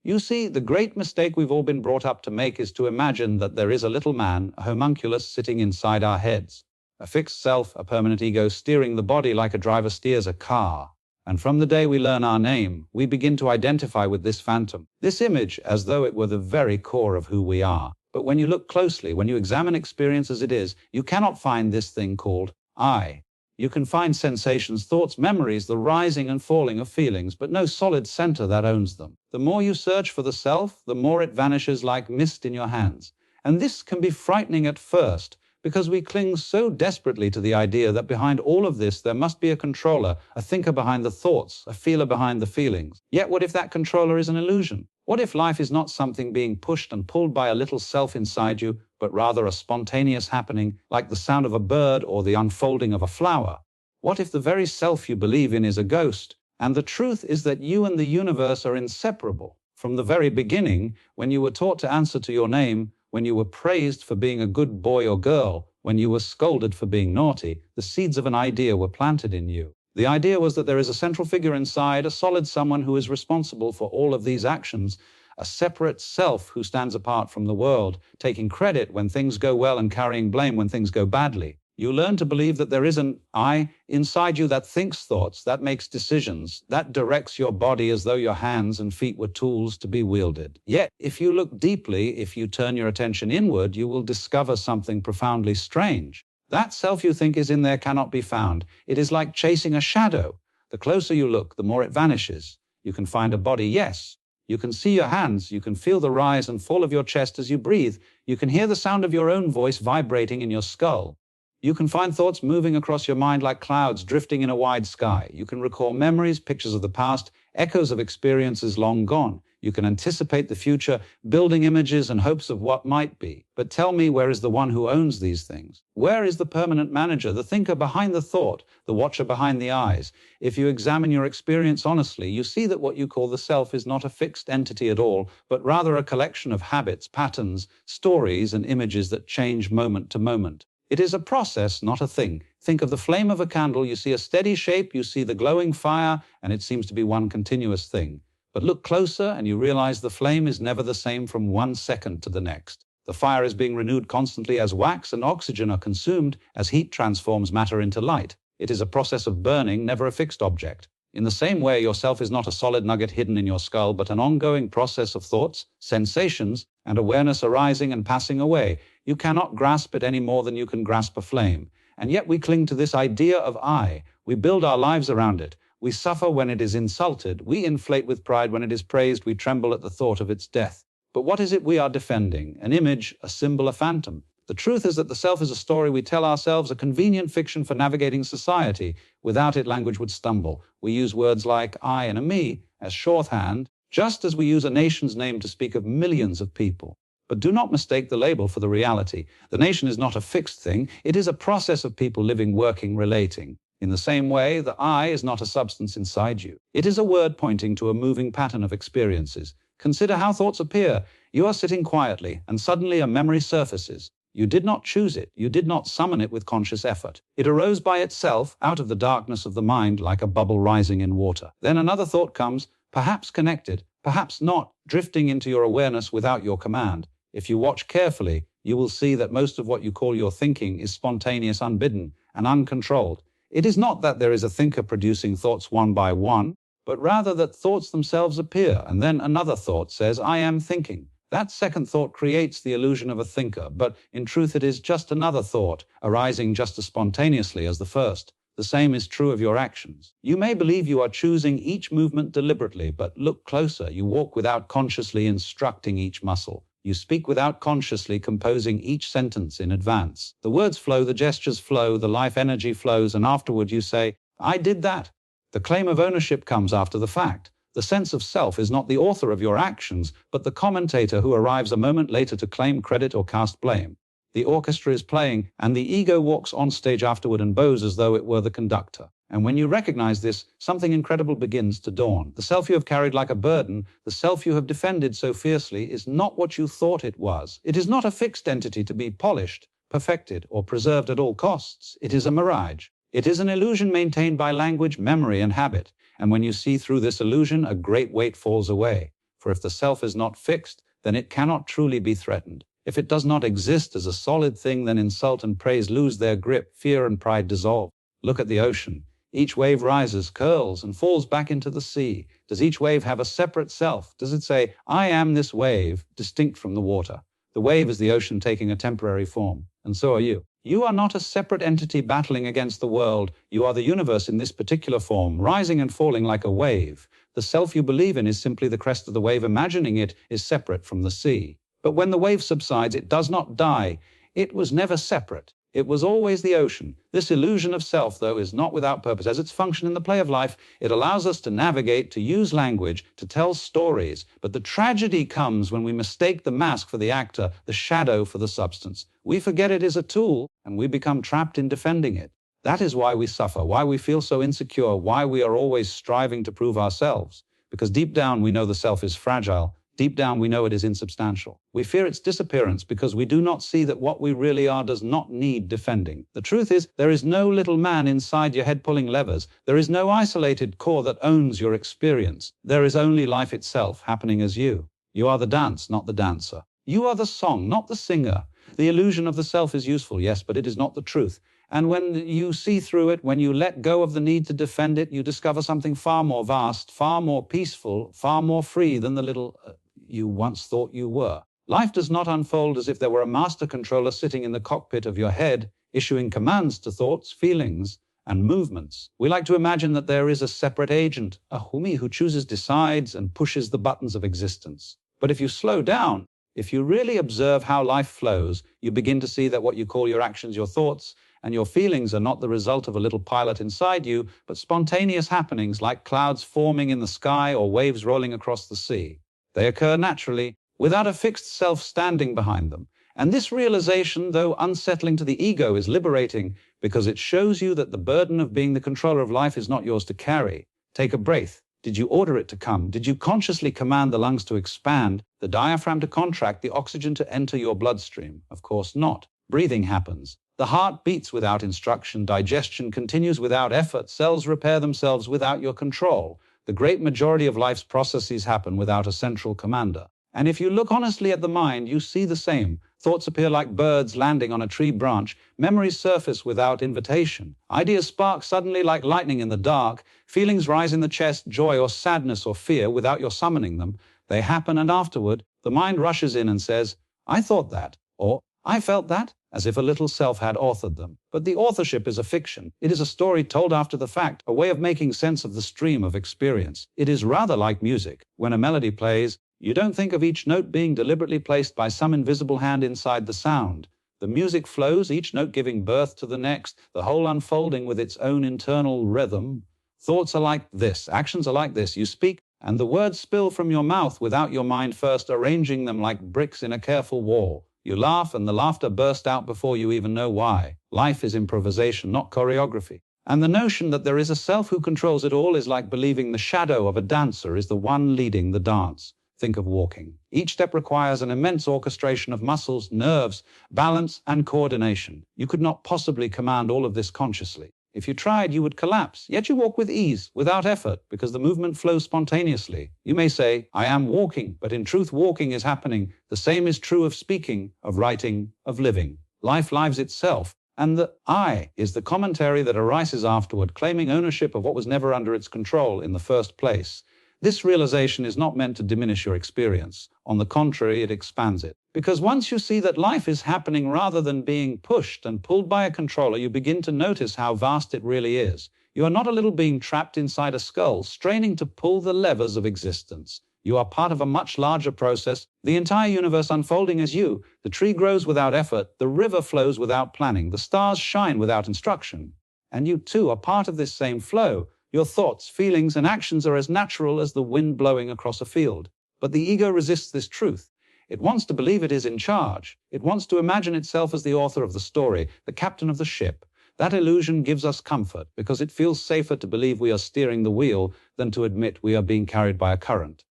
You see, the great mistake we've all been brought up to make is to imagine that there is a little man, a homunculus sitting inside our heads, a fixed self, a permanent ego steering the body like a driver steers a car. And from the day we learn our name, we begin to identify with this phantom, this image, as though it were the very core of who we are. But when you look closely, when you examine experience as it is, you cannot find this thing called I. You can find sensations, thoughts, memories, the rising and falling of feelings, but no solid center that owns them. The more you search for the self, the more it vanishes like mist in your hands. And this can be frightening at first, because we cling so desperately to the idea that behind all of this there must be a controller, a thinker behind the thoughts, a feeler behind the feelings. Yet what if that controller is an illusion? What if life is not something being pushed and pulled by a little self inside you, but rather a spontaneous happening, like the sound of a bird or the unfolding of a flower? What if the very self you believe in is a ghost, and the truth is that you and the universe are inseparable? From the very beginning, when you were taught to answer to your name, when you were praised for being a good boy or girl, when you were scolded for being naughty, the seeds of an idea were planted in you. The idea was that there is a central figure inside, a solid someone who is responsible for all of these actions, a separate self who stands apart from the world, taking credit when things go well and carrying blame when things go badly. You learn to believe that there is an I inside you that thinks thoughts, that makes decisions, that directs your body as though your hands and feet were tools to be wielded. Yet, if you look deeply, if you turn your attention inward, you will discover something profoundly strange. That self you think is in there cannot be found. It is like chasing a shadow. The closer you look, the more it vanishes. You can find a body, yes. You can see your hands. You can feel the rise and fall of your chest as you breathe. You can hear the sound of your own voice vibrating in your skull. You can find thoughts moving across your mind like clouds drifting in a wide sky. You can recall memories, pictures of the past, echoes of experiences long gone. You can anticipate the future, building images and hopes of what might be. But tell me, where is the one who owns these things? Where is the permanent manager, the thinker behind the thought, the watcher behind the eyes? If you examine your experience honestly, you see that what you call the self is not a fixed entity at all, but rather a collection of habits, patterns, stories, and images that change moment to moment. It is a process, not a thing. Think of the flame of a candle. You see a steady shape, you see the glowing fire, and it seems to be one continuous thing. But look closer and you realize the flame is never the same from 1 second to the next. The fire is being renewed constantly as wax and oxygen are consumed, as heat transforms matter into light. It is a process of burning, never a fixed object. In the same way, yourself is not a solid nugget hidden in your skull, but an ongoing process of thoughts, sensations, and awareness arising and passing away. You cannot grasp it any more than you can grasp a flame. And yet we cling to this idea of I. We build our lives around it. We suffer when it is insulted. We inflate with pride when it is praised. We tremble at the thought of its death. But what is it we are defending? An image, a symbol, a phantom? The truth is that the self is a story we tell ourselves, a convenient fiction for navigating society. Without it, language would stumble. We use words like I and a me as shorthand, just as we use a nation's name to speak of millions of people. But do not mistake the label for the reality. The nation is not a fixed thing. It is a process of people living, working, relating. In the same way, the I is not a substance inside you. It is a word pointing to a moving pattern of experiences. Consider how thoughts appear. You are sitting quietly, and suddenly a memory surfaces. You did not choose it. You did not summon it with conscious effort. It arose by itself, out of the darkness of the mind, like a bubble rising in water. Then another thought comes, perhaps connected, perhaps not, drifting into your awareness without your command. If you watch carefully, you will see that most of what you call your thinking is spontaneous, unbidden, and uncontrolled. It is not that there is a thinker producing thoughts one by one, but rather that thoughts themselves appear, and then another thought says, I am thinking. That second thought creates the illusion of a thinker, but in truth it is just another thought, arising just as spontaneously as the first. The same is true of your actions. You may believe you are choosing each movement deliberately, but look closer. You walk without consciously instructing each muscle. You speak without consciously composing each sentence in advance. The words flow, the gestures flow, the life energy flows, and afterward you say, I did that. The claim of ownership comes after the fact. The sense of self is not the author of your actions, but the commentator who arrives a moment later to claim credit or cast blame. The orchestra is playing, and the ego walks on stage afterward and bows as though it were the conductor. And when you recognize this, something incredible begins to dawn. The self you have carried like a burden, the self you have defended so fiercely, is not what you thought it was. It is not a fixed entity to be polished, perfected, or preserved at all costs. It is a mirage. It is an illusion maintained by language, memory, and habit. And when you see through this illusion, a great weight falls away. For if the self is not fixed, then it cannot truly be threatened. If it does not exist as a solid thing, then insult and praise lose their grip, fear and pride dissolve. Look at the ocean. Each wave rises, curls, and falls back into the sea. Does each wave have a separate self? Does it say, I am this wave, distinct from the water? The wave is the ocean taking a temporary form, and so are you. You are not a separate entity battling against the world. You are the universe in this particular form, rising and falling like a wave. The self you believe in is simply the crest of the wave. Imagining it is separate from the sea. But when the wave subsides, it does not die. It was never separate. It was always the ocean. This illusion of self, though, is not without purpose. As its function in the play of life, it allows us to navigate, to use language, to tell stories. But the tragedy comes when we mistake the mask for the actor, the shadow for the substance. We forget it is a tool, and we become trapped in defending it. That is why we suffer, why we feel so insecure, why we are always striving to prove ourselves. Because deep down we know the self is fragile. Deep down we know it is insubstantial. We fear its disappearance because we do not see that what we really are does not need defending. The truth is, there is no little man inside your head pulling levers. There is no isolated core that owns your experience. There is only life itself happening as you. You are the dance, not the dancer. You are the song, not the singer. The illusion of the self is useful, yes, but it is not the truth. And when you see through it, when you let go of the need to defend it, you discover something far more vast, far more peaceful, far more free than the little you once thought you were. Life does not unfold as if there were a master controller sitting in the cockpit of your head, issuing commands to thoughts, feelings, and movements. We like to imagine that there is a separate agent, a humi who chooses, decides, and pushes the buttons of existence. But if you slow down, if you really observe how life flows, you begin to see that what you call your actions, your thoughts, and your feelings are not the result of a little pilot inside you, but spontaneous happenings like clouds forming in the sky or waves rolling across the sea. They occur naturally, without a fixed self standing behind them. And this realization, though unsettling to the ego, is liberating because it shows you that the burden of being the controller of life is not yours to carry. Take a breath. Did you order it to come? Did you consciously command the lungs to expand, the diaphragm to contract, the oxygen to enter your bloodstream? Of course not. Breathing happens. The heart beats without instruction, digestion continues without effort, cells repair themselves without your control. The great majority of life's processes happen without a central commander. And if you look honestly at the mind, you see the same. Thoughts appear like birds landing on a tree branch. Memories surface without invitation. Ideas spark suddenly like lightning in the dark. Feelings rise in the chest, joy or sadness or fear, without your summoning them. They happen, and afterward, the mind rushes in and says, I thought that, or I felt that, as if a little self had authored them. But the authorship is a fiction. It is a story told after the fact, a way of making sense of the stream of experience. It is rather like music. When a melody plays, you don't think of each note being deliberately placed by some invisible hand inside the sound. The music flows, each note giving birth to the next, the whole unfolding with its own internal rhythm. Thoughts are like this, actions are like this. You speak, and the words spill from your mouth without your mind first arranging them like bricks in a careful wall. You laugh, and the laughter bursts out before you even know why. Life is improvisation, not choreography. And the notion that there is a self who controls it all is like believing the shadow of a dancer is the one leading the dance. Think of walking. Each step requires an immense orchestration of muscles, nerves, balance, and coordination. You could not possibly command all of this consciously. If you tried, you would collapse, yet you walk with ease, without effort, because the movement flows spontaneously. You may say, I am walking, but in truth, walking is happening. The same is true of speaking, of writing, of living. Life lives itself, and the I is the commentary that arises afterward, claiming ownership of what was never under its control in the first place. This realization is not meant to diminish your experience. On the contrary, it expands it. Because once you see that life is happening rather than being pushed and pulled by a controller, you begin to notice how vast it really is. You are not a little being trapped inside a skull, straining to pull the levers of existence. You are part of a much larger process, the entire universe unfolding as you. The tree grows without effort, the river flows without planning, the stars shine without instruction. And you too are part of this same flow. Your thoughts, feelings, and actions are as natural as the wind blowing across a field. But the ego resists this truth. It wants to believe it is in charge. It wants to imagine itself as the author of the story, the captain of the ship. That illusion gives us comfort because it feels safer to believe we are steering the wheel than to admit we are being carried by a current.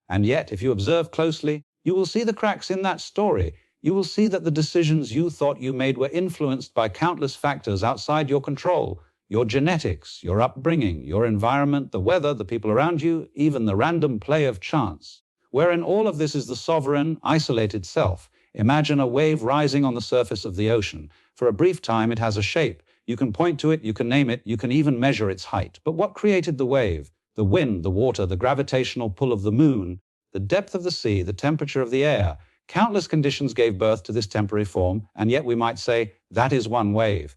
And yet, if you observe closely, you will see the cracks in that story. You will see that the decisions you thought you made were influenced by countless factors outside your control. Your genetics, your upbringing, your environment, the weather, the people around you, even the random play of chance. wherein all of this is the sovereign, isolated self. Imagine a wave rising on the surface of the ocean. For a brief time, it has a shape. You can point to it, you can name it, you can even measure its height. But what created the wave? The wind, the water, the gravitational pull of the moon, the depth of the sea, the temperature of the air. Countless conditions gave birth to this temporary form, and yet we might say, that is one wave.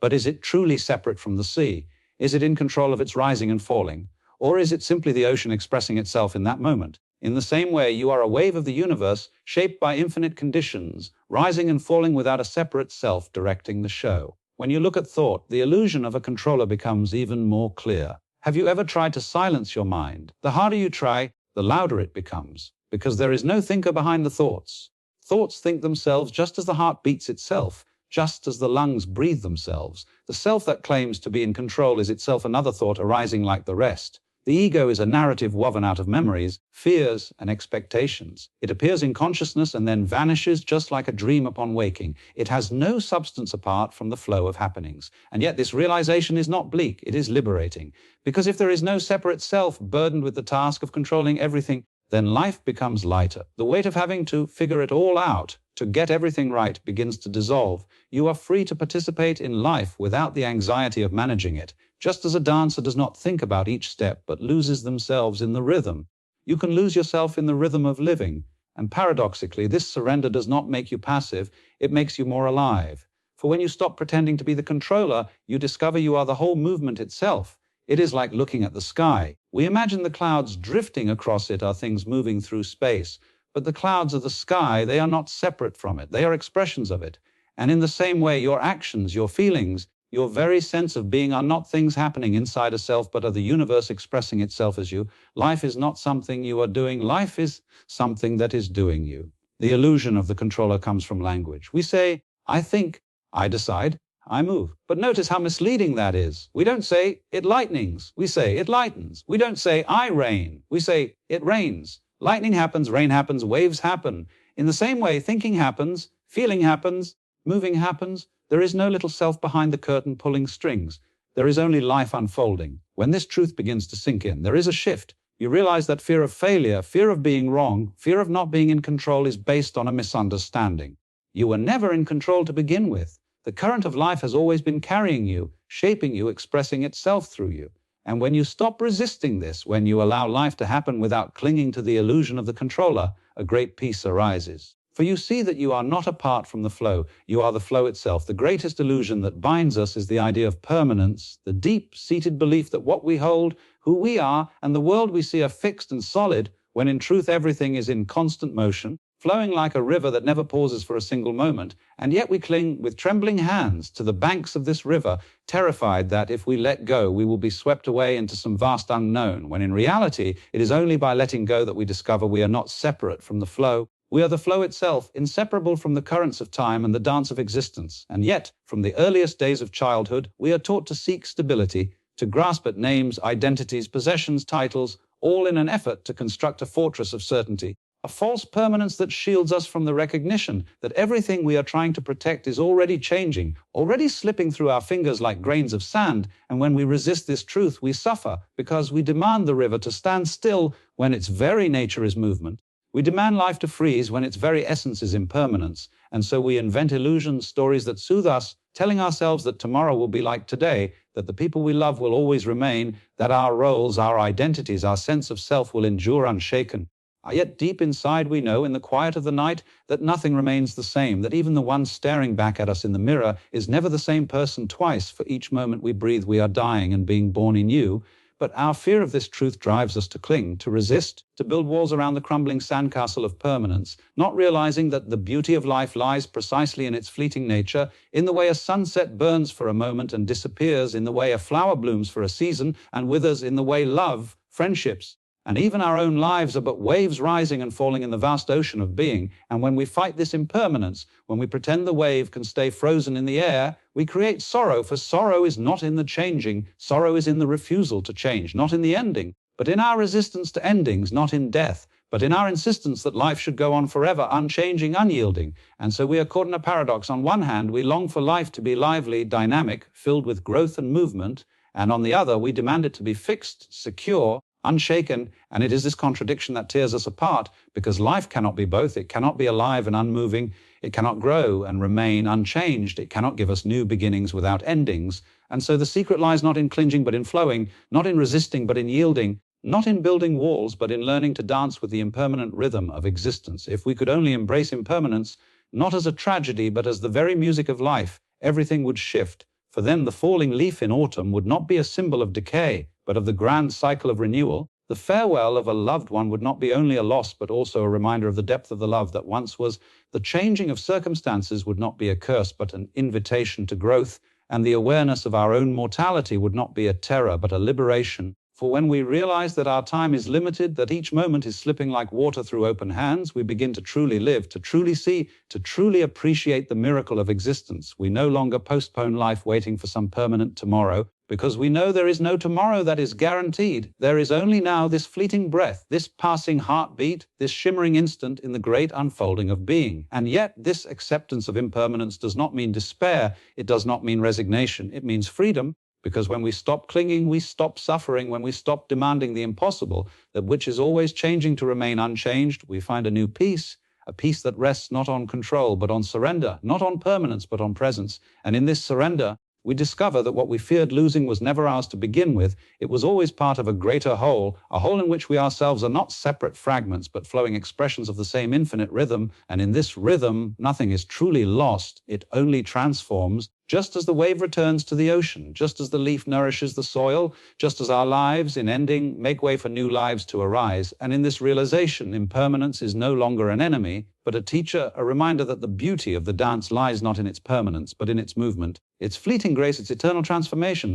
But is it truly separate from the sea? Is it in control of its rising and falling? Or is it simply the ocean expressing itself in that moment? In the same way, you are a wave of the universe, shaped by infinite conditions, rising and falling without a separate self directing the show. When you look at thought, the illusion of a controller becomes even more clear. Have you ever tried to silence your mind? The harder you try, the louder it becomes, because there is no thinker behind the thoughts. Thoughts think themselves just as the heart beats itself, just as the lungs breathe themselves. The self that claims to be in control is itself another thought arising like the rest. The ego is a narrative woven out of memories, fears, and expectations. It appears in consciousness and then vanishes just like a dream upon waking. It has no substance apart from the flow of happenings. And yet this realization is not bleak, it is liberating. Because if there is no separate self burdened with the task of controlling everything, then life becomes lighter. The weight of having to figure it all out, to get everything right, begins to dissolve. You are free to participate in life without the anxiety of managing it. Just as a dancer does not think about each step but loses themselves in the rhythm, you can lose yourself in the rhythm of living. And paradoxically, this surrender does not make you passive, it makes you more alive. For when you stop pretending to be the controller, you discover you are the whole movement itself. It is like looking at the sky. We imagine the clouds drifting across it are things moving through space, but the clouds are the sky. They are not separate from it. They are expressions of it. And in the same way, your actions, your feelings, your very sense of being are not things happening inside a self, but are the universe expressing itself as you. Life is not something you are doing. Life is something that is doing you. The illusion of the controller comes from language. We say, I think, I decide, I move. But notice how misleading that is. We don't say, it lightnings. We say, it lightens. We don't say, I rain. We say, it rains. Lightning happens, rain happens, waves happen. In the same way, thinking happens, feeling happens, moving happens. There is no little self behind the curtain pulling strings. There is only life unfolding. When this truth begins to sink in, there is a shift. You realize that fear of failure, fear of being wrong, fear of not being in control is based on a misunderstanding. You were never in control to begin with. The current of life has always been carrying you, shaping you, expressing itself through you. And when you stop resisting this, when you allow life to happen without clinging to the illusion of the controller, a great peace arises. For you see that you are not apart from the flow, you are the flow itself. The greatest illusion that binds us is the idea of permanence, the deep-seated belief that what we hold, who we are, and the world we see are fixed and solid, when in truth everything is in constant motion, flowing like a river that never pauses for a single moment, and yet we cling with trembling hands to the banks of this river, terrified that if we let go, we will be swept away into some vast unknown, when in reality, it is only by letting go that we discover we are not separate from the flow. We are the flow itself, inseparable from the currents of time and the dance of existence. And yet, from the earliest days of childhood, we are taught to seek stability, to grasp at names, identities, possessions, titles, all in an effort to construct a fortress of certainty. A false permanence that shields us from the recognition that everything we are trying to protect is already changing, already slipping through our fingers like grains of sand, and when we resist this truth, we suffer because we demand the river to stand still when its very nature is movement. We demand life to freeze when its very essence is impermanence, and so we invent illusions, stories that soothe us, telling ourselves that tomorrow will be like today, that the people we love will always remain, that our roles, our identities, our sense of self will endure unshaken. Yet deep inside we know in the quiet of the night that nothing remains the same, that even the one staring back at us in the mirror is never the same person twice. For each moment we breathe, we are dying and being born anew. But our fear of this truth drives us to cling, to resist, to build walls around the crumbling sandcastle of permanence, not realizing that the beauty of life lies precisely in its fleeting nature, in the way a sunset burns for a moment and disappears, in the way a flower blooms for a season and withers, in the way love, friendships, and even our own lives are but waves rising and falling in the vast ocean of being. And when we fight this impermanence, when we pretend the wave can stay frozen in the air, we create sorrow, for sorrow is not in the changing. Sorrow is in the refusal to change, not in the ending, but in our resistance to endings, not in death, but in our insistence that life should go on forever, unchanging, unyielding. And so we are caught in a paradox. On one hand, we long for life to be lively, dynamic, filled with growth and movement, and on the other, we demand it to be fixed, secure, unshaken, and it is this contradiction that tears us apart, because life cannot be both. It cannot be alive and unmoving. It cannot grow and remain unchanged. It cannot give us new beginnings without endings. And so the secret lies not in clinging but in flowing, not in resisting but in yielding, not in building walls but in learning to dance with the impermanent rhythm of existence. If we could only embrace impermanence, not as a tragedy but as the very music of life, everything would shift. For then the falling leaf in autumn would not be a symbol of decay, but of the grand cycle of renewal. The farewell of a loved one would not be only a loss, but also a reminder of the depth of the love that once was. The changing of circumstances would not be a curse, but an invitation to growth, and the awareness of our own mortality would not be a terror, but a liberation. For when we realize that our time is limited, that each moment is slipping like water through open hands, we begin to truly live, to truly see, to truly appreciate the miracle of existence. We no longer postpone life waiting for some permanent tomorrow, because we know there is no tomorrow that is guaranteed. There is only now this fleeting breath, this passing heartbeat, this shimmering instant in the great unfolding of being. And yet this acceptance of impermanence does not mean despair. It does not mean resignation. It means freedom. Because when we stop clinging, we stop suffering. When we stop demanding the impossible, that which is always changing to remain unchanged, we find a new peace, a peace that rests not on control, but on surrender, not on permanence, but on presence. And in this surrender, we discover that what we feared losing was never ours to begin with. It was always part of a greater whole, a whole in which we ourselves are not separate fragments, but flowing expressions of the same infinite rhythm. And in this rhythm, nothing is truly lost. It only transforms. Just as the wave returns to the ocean, just as the leaf nourishes the soil, just as our lives, in ending, make way for new lives to arise. And in this realization, impermanence is no longer an enemy, but a teacher, a reminder that the beauty of the dance lies not in its permanence, but in its movement, its fleeting grace, its eternal transformation.